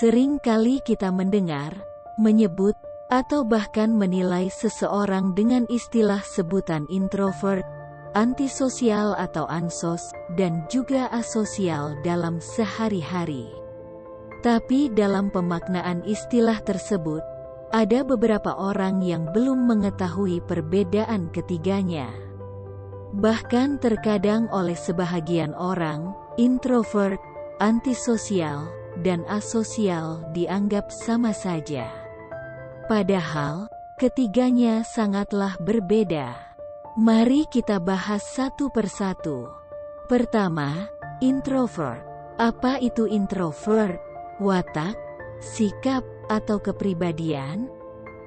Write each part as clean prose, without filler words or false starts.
Sering kali kita mendengar, menyebut, atau bahkan menilai seseorang dengan istilah sebutan introvert, antisosial atau ansos, dan juga asosial dalam sehari-hari. Tapi dalam pemaknaan istilah tersebut, ada beberapa orang yang belum mengetahui perbedaan ketiganya. Bahkan terkadang oleh sebahagian orang, introvert, antisosial, dan asosial dianggap sama saja. Padahal, ketiganya sangatlah berbeda. Mari kita bahas satu persatu. Pertama, introvert. Apa itu introvert? Watak, sikap, atau kepribadian?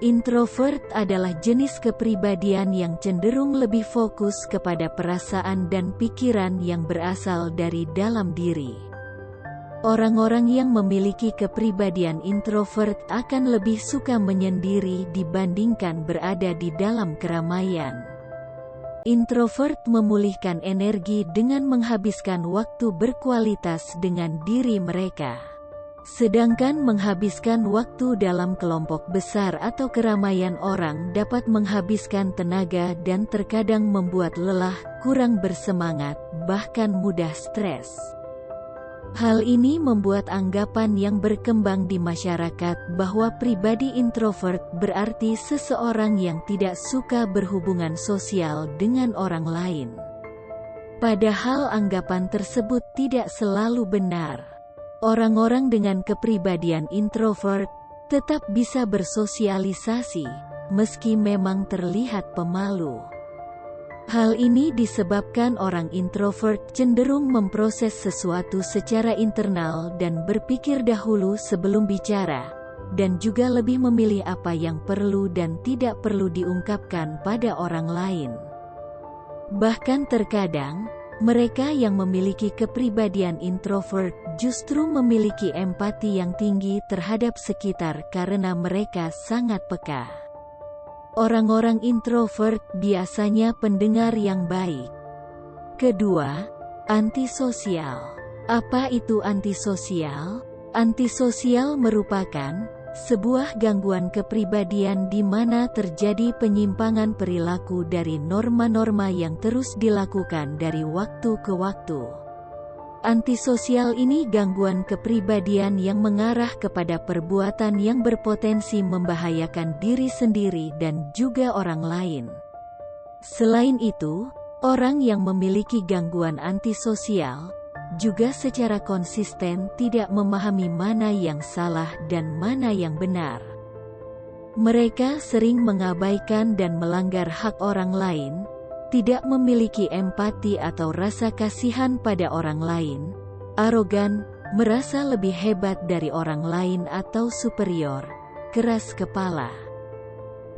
Introvert adalah jenis kepribadian yang cenderung lebih fokus kepada perasaan dan pikiran yang berasal dari dalam diri. Orang-orang yang memiliki kepribadian introvert akan lebih suka menyendiri dibandingkan berada di dalam keramaian. Introvert memulihkan energi dengan menghabiskan waktu berkualitas dengan diri mereka. Sedangkan menghabiskan waktu dalam kelompok besar atau keramaian orang dapat menghabiskan tenaga dan terkadang membuat lelah, kurang bersemangat, bahkan mudah stres. Hal ini membuat anggapan yang berkembang di masyarakat bahwa pribadi introvert berarti seseorang yang tidak suka berhubungan sosial dengan orang lain. Padahal anggapan tersebut tidak selalu benar. Orang-orang dengan kepribadian introvert tetap bisa bersosialisasi, meski memang terlihat pemalu. Hal ini disebabkan orang introvert cenderung memproses sesuatu secara internal dan berpikir dahulu sebelum bicara, dan juga lebih memilih apa yang perlu dan tidak perlu diungkapkan pada orang lain. Bahkan terkadang, mereka yang memiliki kepribadian introvert justru memiliki empati yang tinggi terhadap sekitar karena mereka sangat peka. Orang-orang introvert biasanya pendengar yang baik. Kedua, antisosial. Apa itu antisosial? Antisosial merupakan sebuah gangguan kepribadian di mana terjadi penyimpangan perilaku dari norma-norma yang terus dilakukan dari waktu ke waktu. Antisosial ini gangguan kepribadian yang mengarah kepada perbuatan yang berpotensi membahayakan diri sendiri dan juga orang lain. Selain itu, orang yang memiliki gangguan antisosial juga secara konsisten tidak memahami mana yang salah dan mana yang benar. Mereka sering mengabaikan dan melanggar hak orang lain, tidak memiliki empati atau rasa kasihan pada orang lain, arogan, merasa lebih hebat dari orang lain atau superior, keras kepala,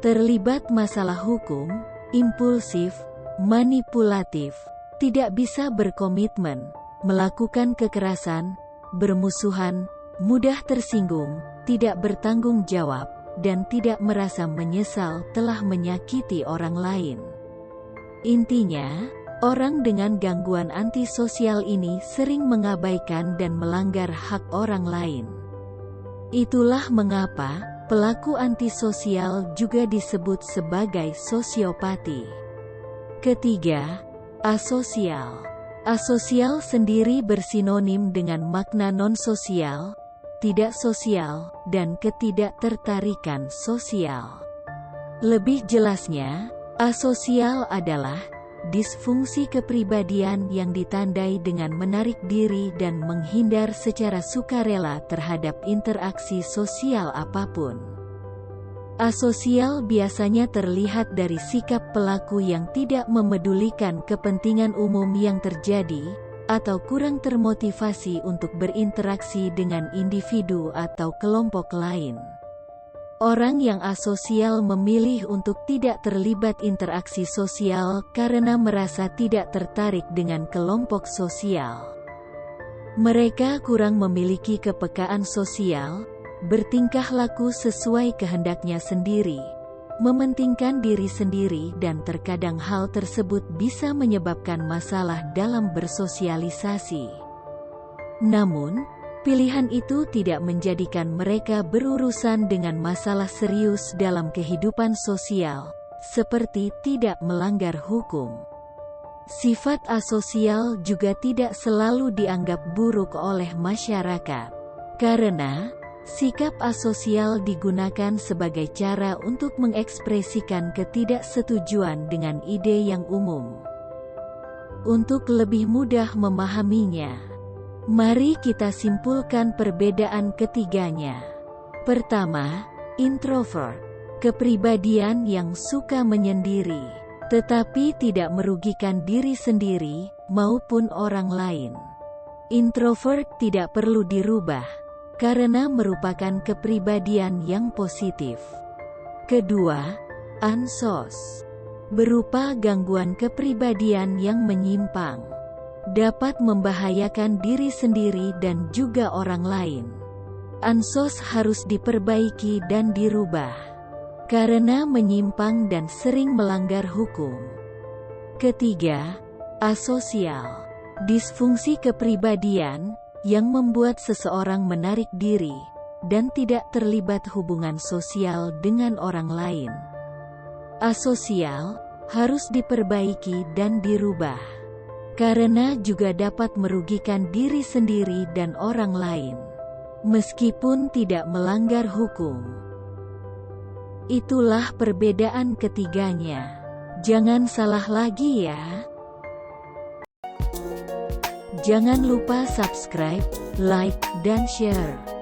terlibat masalah hukum, impulsif, manipulatif, tidak bisa berkomitmen, melakukan kekerasan, bermusuhan, mudah tersinggung, tidak bertanggung jawab, dan tidak merasa menyesal telah menyakiti orang lain. Intinya, orang dengan gangguan antisosial ini sering mengabaikan dan melanggar hak orang lain. Itulah mengapa pelaku antisosial juga disebut sebagai sosiopati. Ketiga, asosial. Asosial sendiri bersinonim dengan makna non-sosial, tidak sosial, dan ketidaktertarikan sosial. Lebih jelasnya, asosial adalah disfungsi kepribadian yang ditandai dengan menarik diri dan menghindar secara sukarela terhadap interaksi sosial apapun. Asosial biasanya terlihat dari sikap pelaku yang tidak memedulikan kepentingan umum yang terjadi, atau kurang termotivasi untuk berinteraksi dengan individu atau kelompok lain. Orang yang asosial memilih untuk tidak terlibat interaksi sosial karena merasa tidak tertarik dengan kelompok sosial. Mereka kurang memiliki kepekaan sosial, bertingkah laku sesuai kehendaknya sendiri, mementingkan diri sendiri dan terkadang hal tersebut bisa menyebabkan masalah dalam bersosialisasi. Namun, Pilihan itu tidak menjadikan mereka berurusan dengan masalah serius dalam kehidupan sosial, seperti tidak melanggar hukum. Sifat asosial juga tidak selalu dianggap buruk oleh masyarakat, karena sikap asosial digunakan sebagai cara untuk mengekspresikan ketidaksetujuan dengan ide yang umum. Untuk lebih mudah memahaminya, mari kita simpulkan perbedaan ketiganya. Pertama, introvert, kepribadian yang suka menyendiri, tetapi tidak merugikan diri sendiri maupun orang lain. Introvert tidak perlu dirubah, karena merupakan kepribadian yang positif. Kedua, ansos, berupa gangguan kepribadian yang menyimpang, dapat membahayakan diri sendiri dan juga orang lain. Ansos harus diperbaiki dan dirubah, karena menyimpang dan sering melanggar hukum. Ketiga, asosial, disfungsi kepribadian yang membuat seseorang menarik diri dan tidak terlibat hubungan sosial dengan orang lain. Asosial harus diperbaiki dan dirubah, karena juga dapat merugikan diri sendiri dan orang lain, meskipun tidak melanggar hukum. Itulah perbedaan ketiganya. Jangan salah lagi ya. Jangan lupa subscribe, like, dan share.